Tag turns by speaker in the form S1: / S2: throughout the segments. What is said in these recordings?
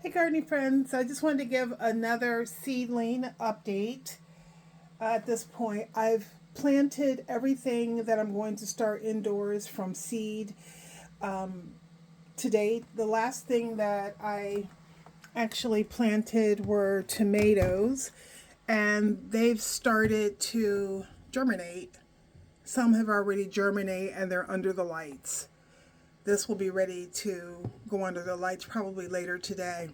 S1: Hey gardening friends, I just wanted to give another seedling update. At this point, I've planted everything that I'm going to start indoors from seed to date. The last thing that I actually planted were tomatoes, and they've started to germinate. Some have already germinated and they're under the lights. This will be ready to go under the lights probably later today.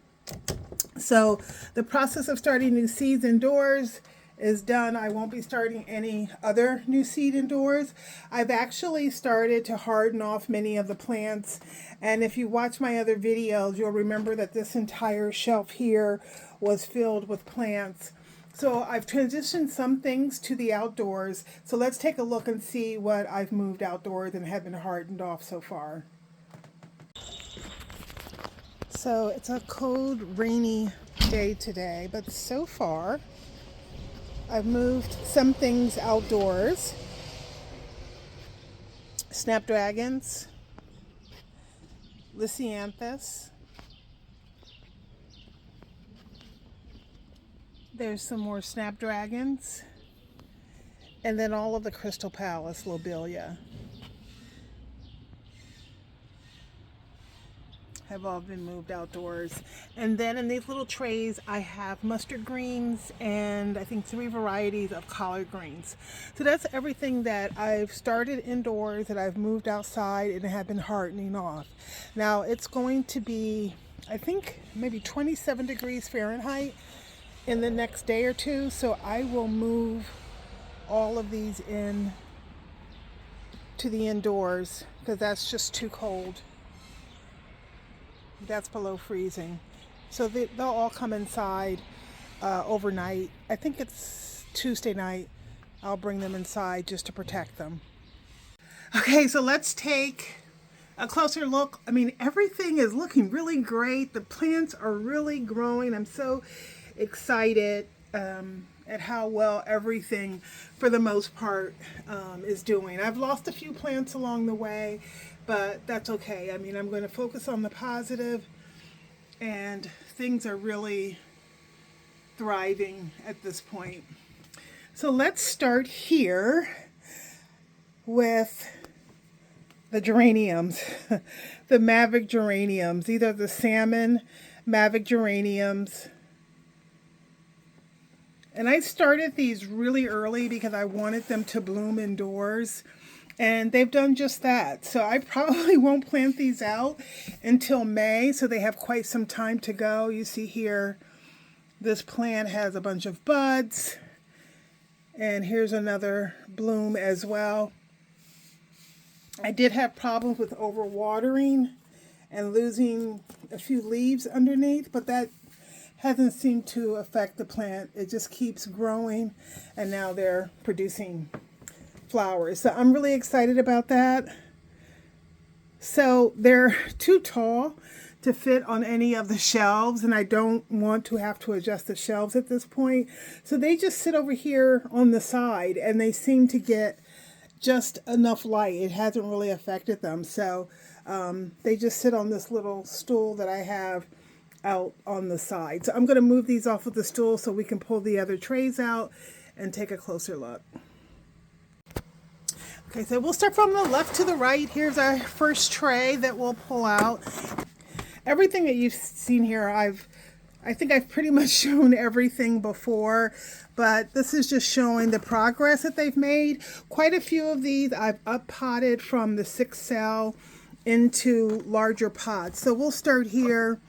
S1: So the process of starting new seeds indoors is done. I won't be starting any other new seed indoors. I've actually started to harden off many of the plants. And if you watch my other videos, you'll remember that this entire shelf here was filled with plants. So I've transitioned some things to the outdoors. So let's take a look and see what I've moved outdoors and have been hardened off so far. So it's a cold, rainy day today, but so far I've moved some things outdoors. Snapdragons, Lysianthus. There's some more snapdragons. And then all of the Crystal Palace lobelia have all been moved outdoors. And then in these little trays I have mustard greens and I think 3 varieties of collard greens. So that's everything that I've started indoors that I've moved outside and have been hardening off. Now it's going to be, I think, maybe 27 degrees Fahrenheit in the next day or two, so I will move all of these in to the indoors because that's just too cold. That's below freezing. So they'll all come inside overnight. I think it's Tuesday night. I'll bring them inside just to protect them. Okay, so let's take a closer look. I mean, everything is looking really great. The plants are really growing. I'm so excited at how well everything, for the most part, is doing. I've lost a few plants along the way, but that's okay. I mean, I'm going to focus on the positive, and things are really thriving at this point. So let's start here with the geraniums, the Mavic geraniums. These are the salmon Mavic geraniums. And I started these really early because I wanted them to bloom indoors. And they've done just that. So I probably won't plant these out until May. So they have quite some time to go. You see here, this plant has a bunch of buds. And here's another bloom as well. I did have problems with overwatering and losing a few leaves underneath, but that hasn't seemed to affect the plant. It just keeps growing, and now they're producing flowers. So I'm really excited about that. So they're too tall to fit on any of the shelves, and I don't want to have to adjust the shelves at this point. So they just sit over here on the side, and they seem to get just enough light. It hasn't really affected them. So they just sit on this little stool that I have out on the side. So I'm going to move these off of the stool so we can pull the other trays out and take a closer look. Okay, so we'll start from the left to the right. Here's our first tray that we'll pull out. Everything that you've seen here, I think I've pretty much shown everything before, but this is just showing the progress that they've made. Quite a few of these I've up-potted from the 6-cell into larger pots. So we'll start here.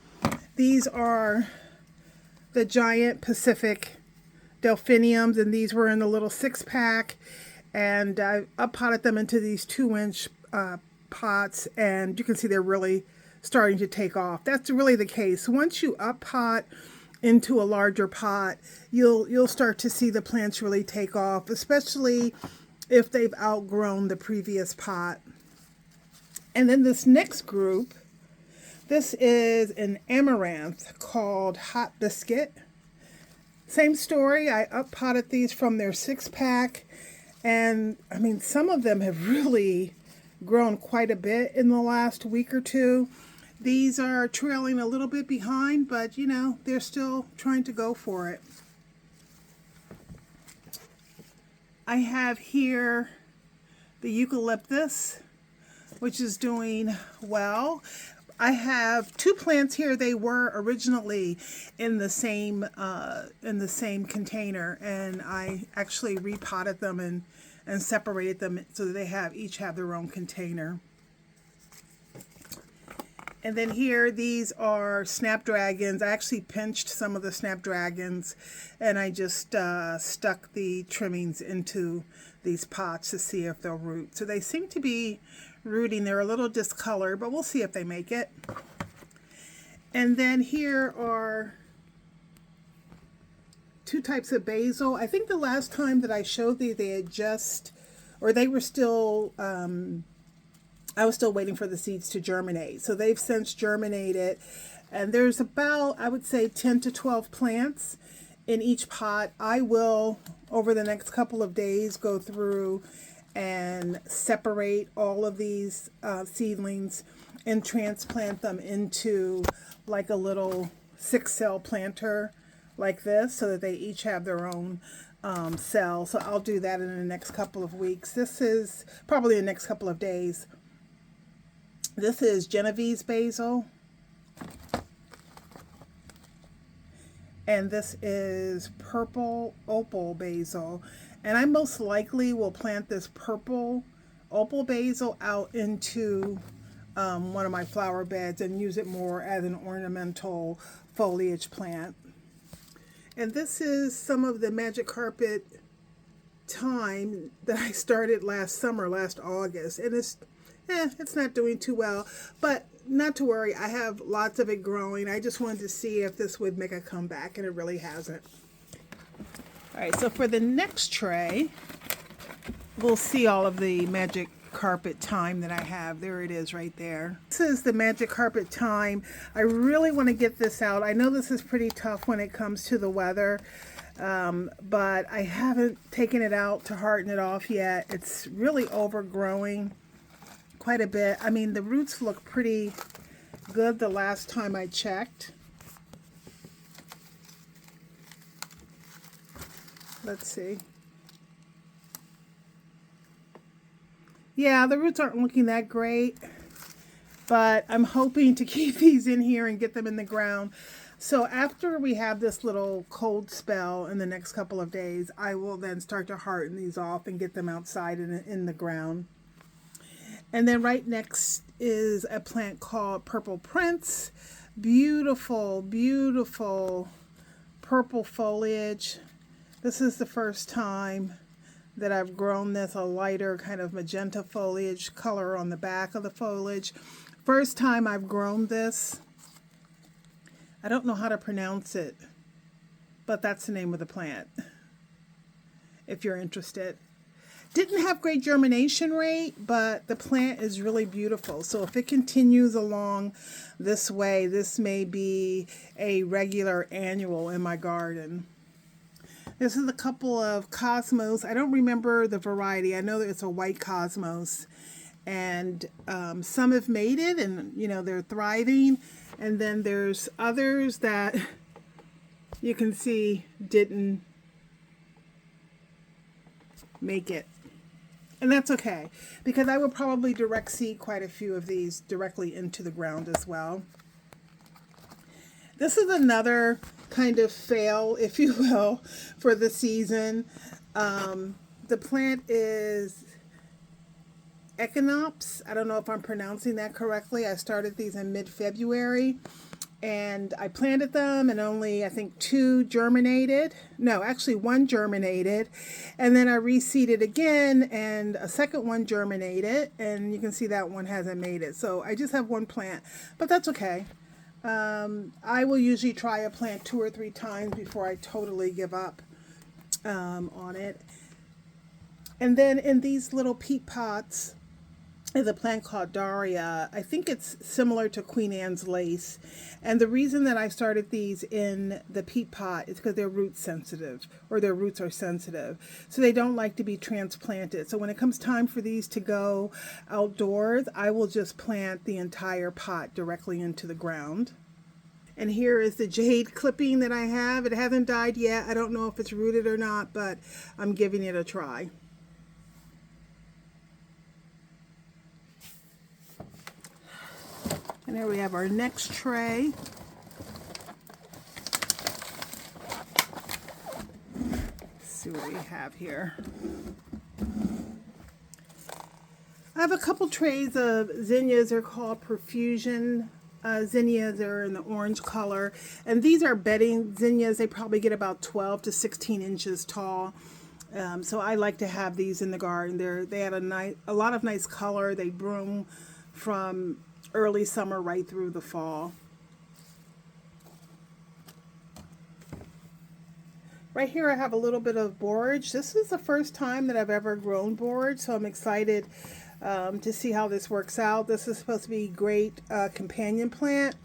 S1: These are the giant Pacific delphiniums, and these were in the little 6-pack. And I up-potted them into these 2-inch pots, and you can see they're really starting to take off. That's really the case. Once you up-pot into a larger pot, you'll start to see the plants really take off, especially if they've outgrown the previous pot. And then this next group, this is an amaranth called Hot Biscuit. Same story. I up-potted these from their 6-pack. And I mean, some of them have really grown quite a bit in the last week or two. These are trailing a little bit behind, but you know, they're still trying to go for it. I have here the eucalyptus, which is doing well. I have two plants here. They were originally in the same container, and I actually repotted them and separated them so that they each have their own container. And then here, these are snapdragons. I actually pinched some of the snapdragons, and I just stuck the trimmings into these pots to see if they'll root. So they seem to be rooting. They're a little discolored, but we'll see if they make it. And then here are two types of basil. I think the last time that I showed these, they had just, or they were still, I was still waiting for the seeds to germinate. So they've since germinated, and there's about, I would say, 10 to 12 plants in each pot. I will, over the next couple of days, go through and separate all of these seedlings and transplant them into like a little 6-cell planter like this, so that they each have their own cell. So I'll do that in the next couple of weeks. This is probably the next couple of days. This is Genovese basil, and this is purple opal basil, and I most likely will plant this purple opal basil out into one of my flower beds and use it more as an ornamental foliage plant. And this is some of the magic carpet thyme that I started last summer, last August, and it's not doing too well, but not to worry. I have lots of it growing. I just wanted to see if this would make a comeback, and it really hasn't. All right, so for the next tray, we'll see all of the magic carpet thyme that I have. There it is right there. This is the magic carpet thyme. I really want to get this out. I know this is pretty tough when it comes to the weather, but I haven't taken it out to harden it off yet. It's really overgrowing quite a bit. I mean, the roots look pretty good the last time I checked. Let's see. Yeah, the roots aren't looking that great, but I'm hoping to keep these in here and get them in the ground. So after we have this little cold spell in the next couple of days, I will then start to harden these off and get them outside in the ground. And then right next is a plant called Purple Prince. Beautiful, beautiful purple foliage. This is the first time that I've grown this, a lighter kind of magenta foliage color on the back of the foliage. First time I've grown this. I don't know how to pronounce it, but that's the name of the plant, if you're interested. Didn't have great germination rate, but the plant is really beautiful. So if it continues along this way, this may be a regular annual in my garden. This is a couple of cosmos. I don't remember the variety. I know that it's a white cosmos, and some have made it, and you know, they're thriving. And then there's others that you can see didn't make it. And that's okay, because I will probably direct seed quite a few of these directly into the ground as well. This is another kind of fail, if you will, for the season. The plant is Echinops. I don't know if I'm pronouncing that correctly. I started these in mid-February, and I planted them, and only, I think, 2 germinated. No, actually 1 germinated, and then I reseeded again, and a second one germinated, and you can see that one hasn't made it. So I just have 1 plant, but that's okay. I will usually try a plant 2 or 3 times before I totally give up on it. And then in these little peat pots, is a plant called Daria. I think it's similar to Queen Anne's lace. And the reason that I started these in the peat pot is because they're root sensitive, or their roots are sensitive. So they don't like to be transplanted. So when it comes time for these to go outdoors, I will just plant the entire pot directly into the ground. And here is the jade clipping that I have. It hasn't died yet. I don't know if it's rooted or not, but I'm giving it a try. And there we have our next tray. Let's see what we have here. I have a couple trays of zinnias. They're called Profusion zinnias. They're in the orange color. And these are bedding zinnias. They probably get about 12 to 16 inches tall. So I like to have these in the garden. They had a lot of nice color. They bloom from early summer right through the fall. Right here I have a little bit of borage. This is the first time that I've ever grown borage, so I'm excited to see how this works out. This is supposed to be a great companion plant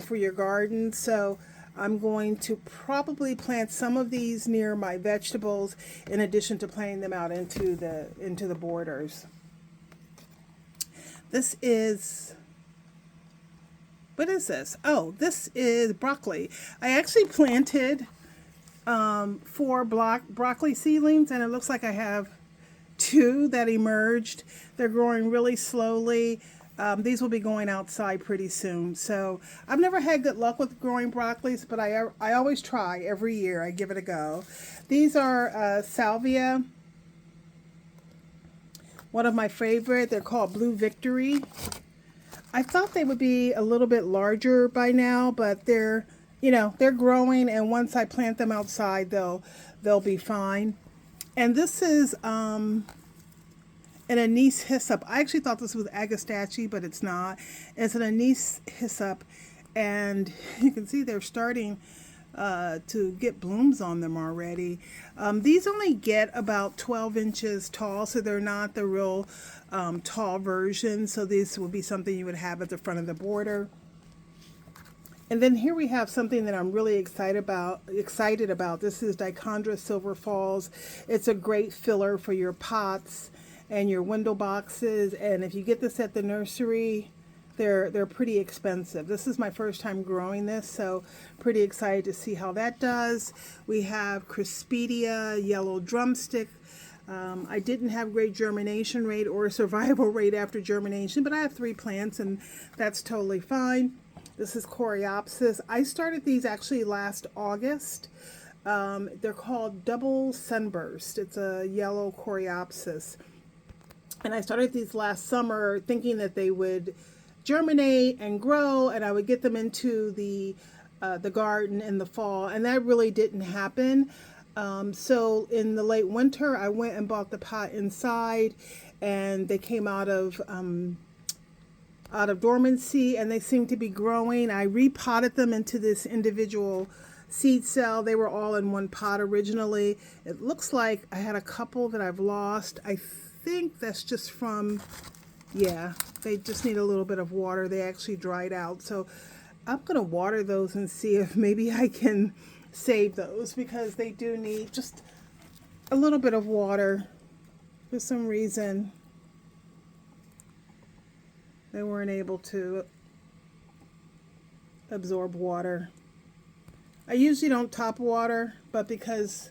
S1: for your garden, so I'm going to probably plant some of these near my vegetables in addition to planting them out into the borders. This is, what is this? Oh, this is broccoli. I actually planted 4 broccoli seedlings, and it looks like I have 2 that emerged. They're growing really slowly. These will be going outside pretty soon. So I've never had good luck with growing broccolis, but I always try every year. I give it a go. These are salvia. One of my favorite. They're called Blue Victory. I thought they would be a little bit larger by now, but they're growing, and once I plant them outside, they'll be fine. And this is an anise hyssop. I actually thought this was agastache, but it's not. It's an anise hyssop, and you can see they're starting to get blooms on them already. These only get about 12 inches tall, so they're not the real tall version. So this would be something you would have at the front of the border. And then here we have something that I'm really excited about. This is Dichondra Silver Falls. It's a great filler for your pots and your window boxes. And if you get this at the nursery, they're pretty expensive. This is my first time growing this, so pretty excited to see how that does. We have Crispedia Yellow Drumstick. I didn't have great germination rate or survival rate after germination, but I have 3 plants, and that's totally fine. This is Coreopsis. I started these actually last August. They're called Double Sunburst. It's a yellow Coreopsis. And I started these last summer thinking that they would germinate and grow, and I would get them into the garden in the fall, and that really didn't happen. So in the late winter, I went and bought the pot inside, and they came out of dormancy, and they seem to be growing. I repotted them into this individual seed cell. They were all in one pot originally. It looks like I had a couple that I've lost. I think that's just from, yeah, they just need a little bit of water. They actually dried out. So I'm going to water those and see if maybe I can save those, because they do need just a little bit of water. For some reason, they weren't able to absorb water. I usually don't top water, but because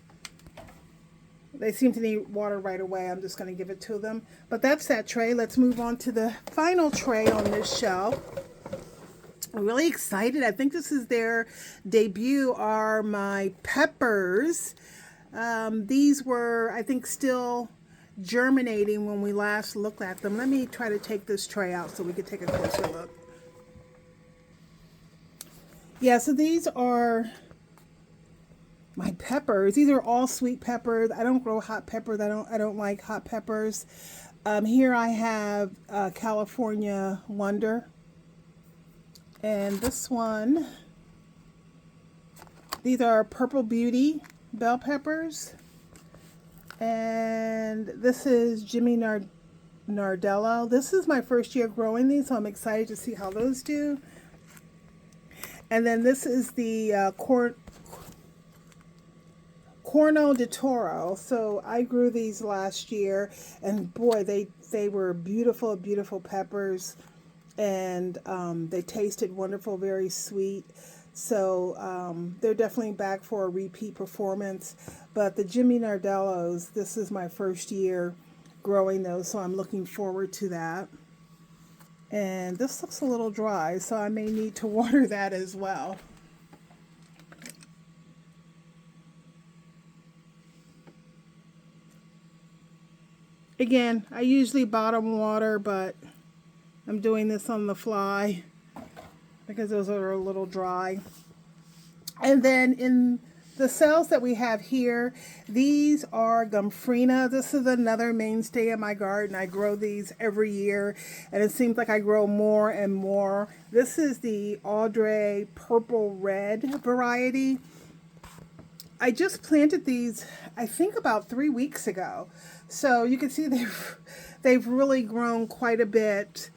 S1: they seem to need water right away, I'm just going to give it to them. But that's that tray. Let's move on to the final tray on this shelf. I'm really excited. I think this is their debut, are my peppers. These were, I think, still germinating when we last looked at them. Let me try to take this tray out so we can take a closer look. Yeah, so these are my peppers. These are all sweet peppers. I don't grow hot peppers. I don't like hot peppers. Here I have California Wonder. And this one, these are Purple Beauty bell peppers. And this is Jimmy Nardello. This is my first year growing these, so I'm excited to see how those do. And then this is the Corno de Toro. So I grew these last year, and boy, they were beautiful, beautiful peppers, and they tasted wonderful, very sweet. So they're definitely back for a repeat performance. But the Jimmy Nardellos, this is my first year growing those, so I'm looking forward to that. And this looks a little dry, so I may need to water that as well. Again, I usually bottom water, but I'm doing this on the fly because those are a little dry. And then in the cells that we have here, these are Gomphrena. This is another mainstay in my garden. I grow these every year, and it seems like I grow more and more. This is the Audrey Purple Red variety. I just planted these, I think about 3 weeks ago. So you can see they've really grown quite a bit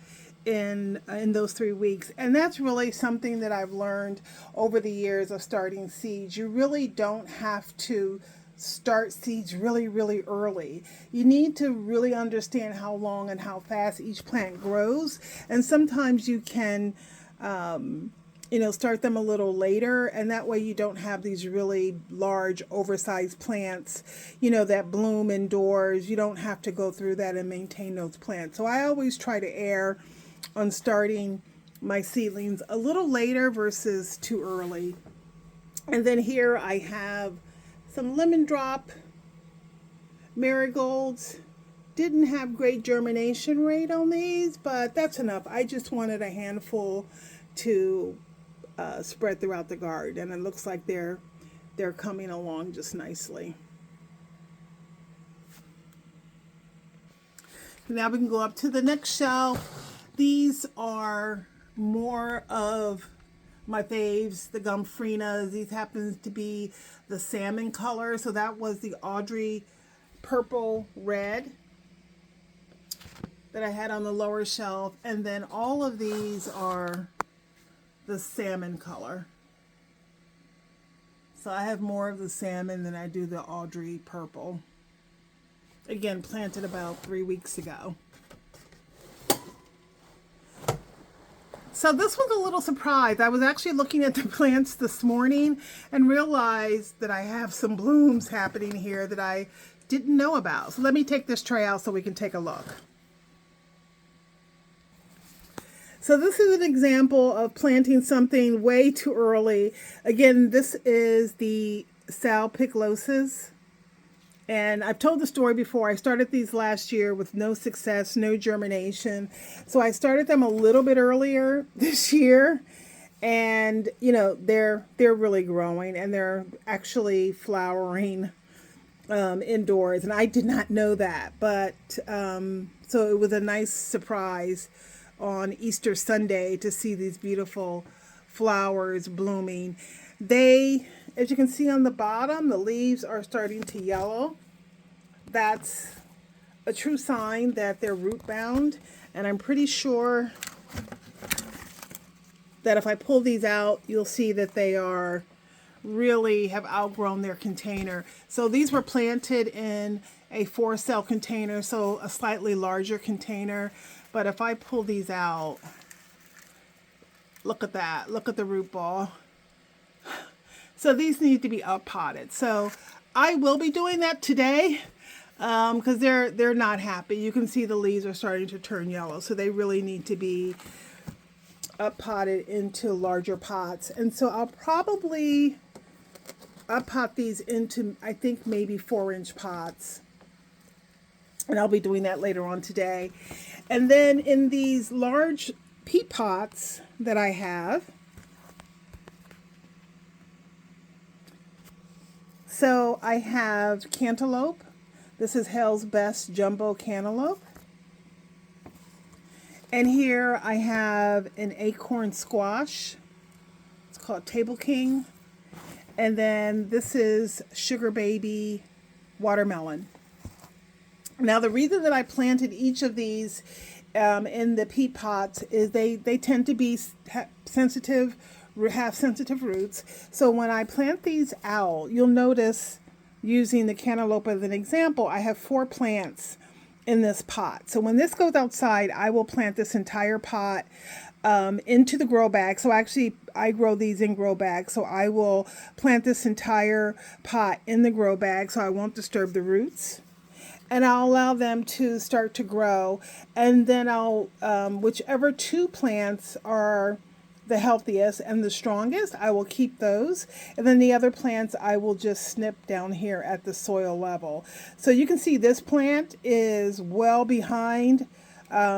S1: in those 3 weeks. And that's really something that I've learned over the years of starting seeds. You really don't have to start seeds really, really early. You need to really understand how long and how fast each plant grows. And sometimes you can start them a little later, and that way you don't have these really large oversized plants, that bloom indoors. You don't have to go through that and maintain those plants. So I always try to err on starting my seedlings a little later versus too early. And then here I have some lemon drop marigolds. Didn't have great germination rate on these, but that's enough. I just wanted a handful to spread throughout the garden, and it looks like they're coming along just nicely. Now we can go up to the next shelf. These are more of my faves, the Gomphrenas. These happens to be the salmon color, so that was the Audrey Purple Red that I had on the lower shelf, and then all of these are the salmon color. So I have more of the salmon than I do the Audrey Purple. Again, planted about 3 weeks ago. So this was a little surprise. I was actually looking at the plants this morning and realized that I have some blooms happening here that I didn't know about. So let me take this tray out so we can take a look. So this is an example of planting something way too early. Again, this is the Salpiclosis. And I've told the story before. I started these last year with no success, no germination. So I started them a little bit earlier this year. And, they're really growing, and they're actually flowering indoors. And I did not know that. But so it was a nice surprise on Easter Sunday to see these beautiful flowers blooming. They, as you can see on the bottom, the leaves are starting to yellow. That's a true sign that they're root bound, and I'm pretty sure that if I pull these out, you'll see that they are really have outgrown their container. So these were planted in a 4-cell container, so a slightly larger container. But if I pull these out, look at that. Look at the root ball. So these need to be up potted. So I will be doing that today because they're not happy. You can see the leaves are starting to turn yellow. So they really need to be up potted into larger pots. And so I'll probably up pot these into, I think, maybe 4-inch pots. And I'll be doing that later on today. And then in these large peat pots that I have, so I have cantaloupe. This is Hell's Best Jumbo Cantaloupe. And here I have an acorn squash. It's called Table King. And then this is Sugar Baby Watermelon. Now, the reason that I planted each of these in the peat pots is they tend to be sensitive, have sensitive roots. So when I plant these out, you'll notice, using the cantaloupe as an example, I have 4 plants in this pot. So when this goes outside, I will plant this entire pot into the grow bag. So actually, I grow these in grow bags. So I will plant this entire pot in the grow bag so I won't disturb the roots. And I'll allow them to start to grow. And then I'll, whichever 2 plants are the healthiest and the strongest, I will keep those. And then the other plants I will just snip down here at the soil level. So you can see this plant is well behind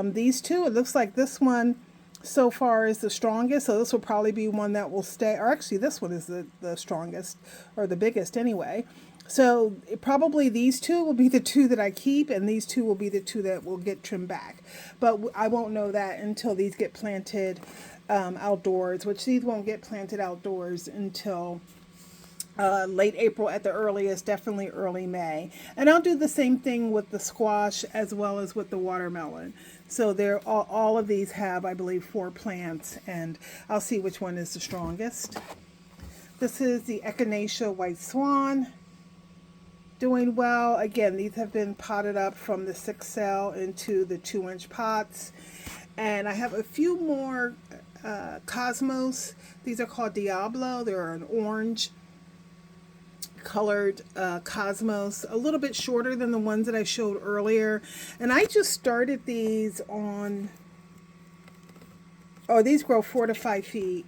S1: these 2. It looks like this one so far is the strongest. So this will probably be one that will stay, or actually this one is the strongest, or the biggest anyway. So probably these 2 will be the 2 that I keep, and these 2 will be the 2 that will get trimmed back. But I won't know that until these get planted outdoors, which these won't get planted outdoors until late April at the earliest, definitely early May. And I'll do the same thing with the squash as well as with the watermelon. So they're all of these have, I believe, 4 plants, and I'll see which one is the strongest. This is the Echinacea White Swan. Doing well. Again, these have been potted up from the 6 cell into the 2-inch pots. And I have a few more Cosmos. These are called Diablo. They're an orange colored Cosmos, a little bit shorter than the ones that I showed earlier. And I just started these on, oh, these grow 4 to 5 feet.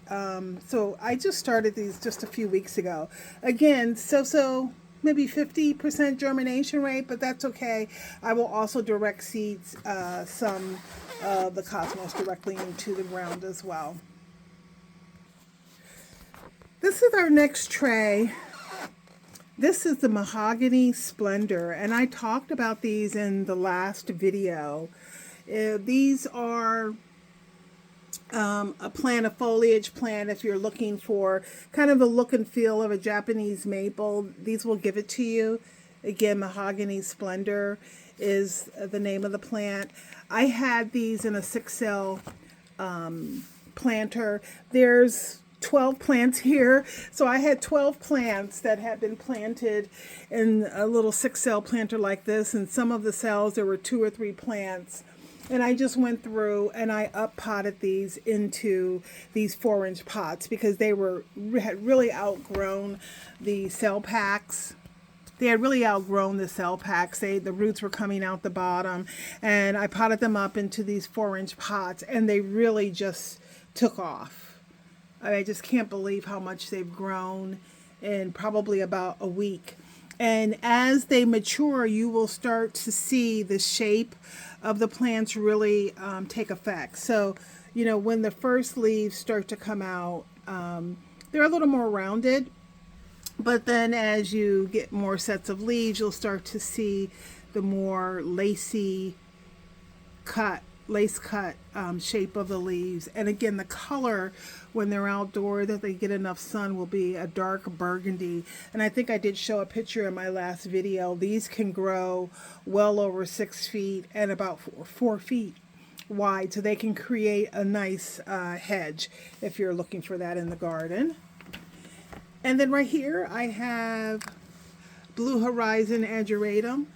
S1: So I just started these just a few weeks ago. Again, so maybe 50% germination rate, but that's okay. I will also direct seeds some of the Cosmos directly into the ground as well. This is our next tray. This is the Mahogany Splendor, and I talked about these in the last video. These are a plant, a foliage plant. If you're looking for kind of the look and feel of a Japanese maple, these will give it to you. Again, Mahogany Splendor is the name of the plant. I had these in a 6 cell planter. There's 12 plants here, so I had 12 plants that had been planted in a little 6 cell planter like this, and some of the cells there were 2 or 3 plants. And I just went through and I up potted these into these 4-inch pots because they had really outgrown the cell packs. They had really outgrown the cell packs. The roots were coming out the bottom, and I potted them up into these 4-inch pots, and they really just took off. I just can't believe how much they've grown in probably about a week. And as they mature, you will start to see the shape of the plants really take effect. So, you know, when the first leaves start to come out, they're a little more rounded. But then as you get more sets of leaves, you'll start to see the more lace cut shape of the leaves. And again, the color when they're outdoor, that they get enough sun, will be a dark burgundy. And I think I did show a picture in my last video. These can grow well over 6 feet and about 4 feet wide. So they can create a nice hedge if you're looking for that in the garden. And then right here I have Blue Horizon Ageratum.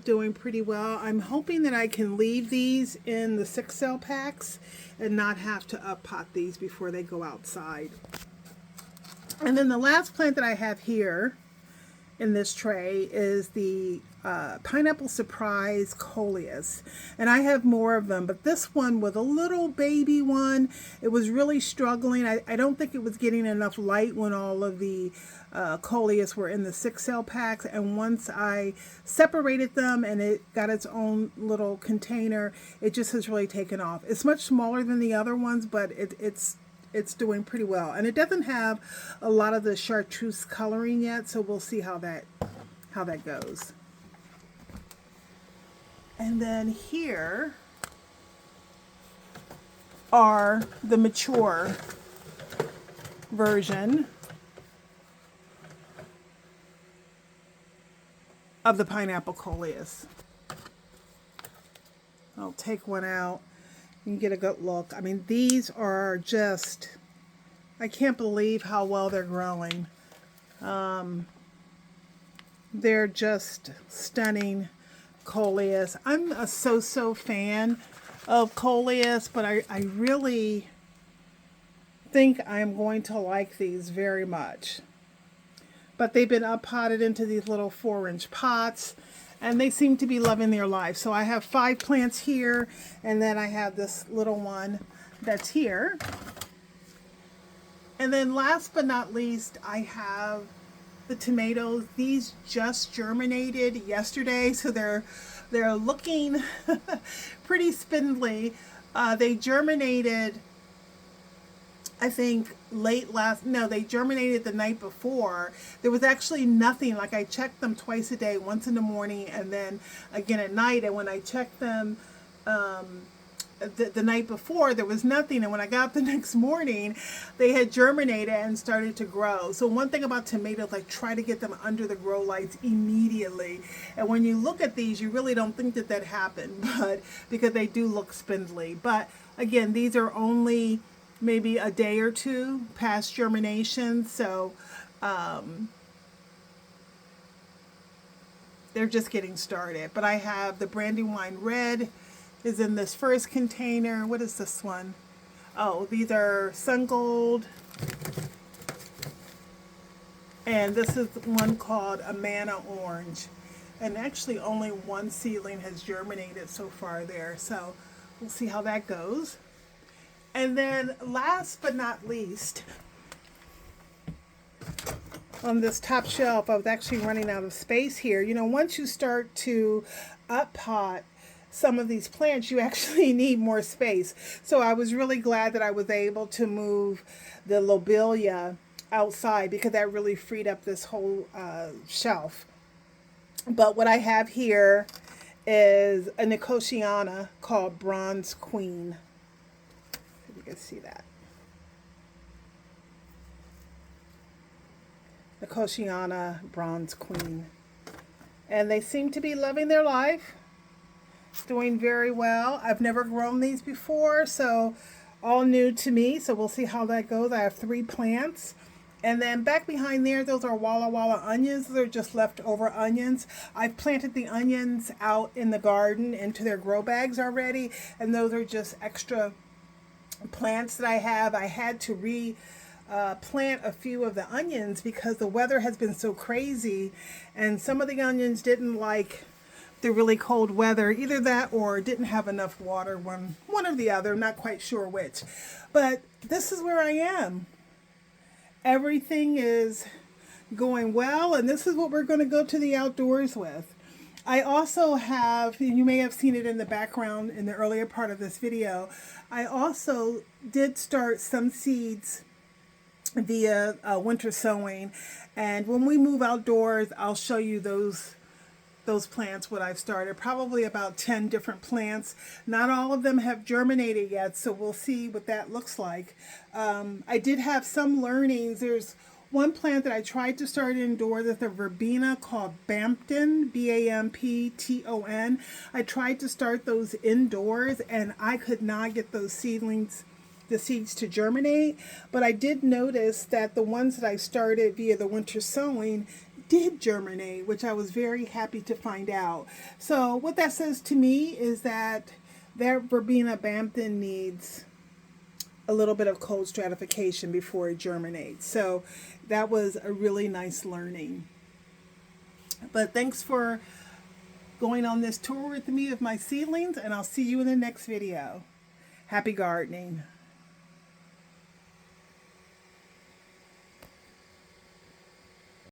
S1: Doing pretty well. I'm hoping that I can leave these in the 6 cell packs and not have to up pot these before they go outside. And then the last plant that I have here in this tray is the Pineapple Surprise Coleus, and I have more of them, but this one was a little baby one. It was really struggling. I don't think it was getting enough light when all of the Coleus were in the 6 cell packs, and once I separated them and it got its own little container, it just has really taken off. It's much smaller than the other ones, but it's doing pretty well, and it doesn't have a lot of the chartreuse coloring yet, so we'll see how that goes. And then here are the mature version of the pineapple coleus. I'll take one out and get a good look. I mean, these are just, I can't believe how well they're growing. They're just stunning coleus. I'm a so-so fan of coleus, but I really think I'm going to like these very much. But they've been up potted into these little 4-inch pots, and they seem to be loving their life. So I have 5 plants here, and then I have this little one that's here. And then last but not least, I have the tomatoes. These just germinated yesterday, so they're looking pretty spindly. They germinated, I think they germinated the night before. There was actually nothing. Like, I checked them twice a day, once in the morning and then again at night. And when I checked them the night before, there was nothing. And when I got up the next morning, they had germinated and started to grow. So one thing about tomatoes, I try to get them under the grow lights immediately. And when you look at these, you really don't think that that happened, but because they do look spindly. But again, these are only maybe a day or two past germination, so they're just getting started. But I have the Brandywine Red is in this first container. What is this one? Oh, these are Sun Gold. And this is one called Amana Orange. And actually only one seedling has germinated so far there. So we'll see how that goes. And then last but not least, on this top shelf, I was actually running out of space here. You know, once you start to up pot some of these plants, you actually need more space. So I was really glad that I was able to move the lobelia outside, because that really freed up this whole shelf. But what I have here is a Nicotiana called Bronze Queen. If you can see that. Nicotiana Bronze Queen. And they seem to be loving their life. Doing very well. I've never grown these before, so all new to me. So we'll see how that goes. I have 3 plants. And then back behind there, those are Walla Walla onions. They're just leftover onions. I've planted the onions out in the garden into their grow bags already. And those are just extra plants that I have. I had to plant a few of the onions because the weather has been so crazy. And some of the onions didn't like the really cold weather, either that or didn't have enough water, one or the other. I'm not quite sure which. But this is where I am. Everything is going well, and this is what we're going to go to the outdoors with. I also have, and you may have seen it in the background in the earlier part of this video, I also did start some seeds via winter sowing, and when we move outdoors, I'll show you those plants, what I've started. Probably about 10 different plants. Not all of them have germinated yet, so we'll see what that looks like. I did have some learnings. There's one plant that I tried to start indoors, that's a verbena called Bampton, B-A-M-P-T-O-N. I tried to start those indoors, and I could not get those seedlings, the seeds, to germinate. But I did notice that the ones that I started via the winter sowing did germinate, which I was very happy to find out. So what that says to me is that verbena Bampton needs a little bit of cold stratification before it germinates. So that was a really nice learning. But thanks for going on this tour with me of my seedlings, and I'll see you in the next video. Happy gardening.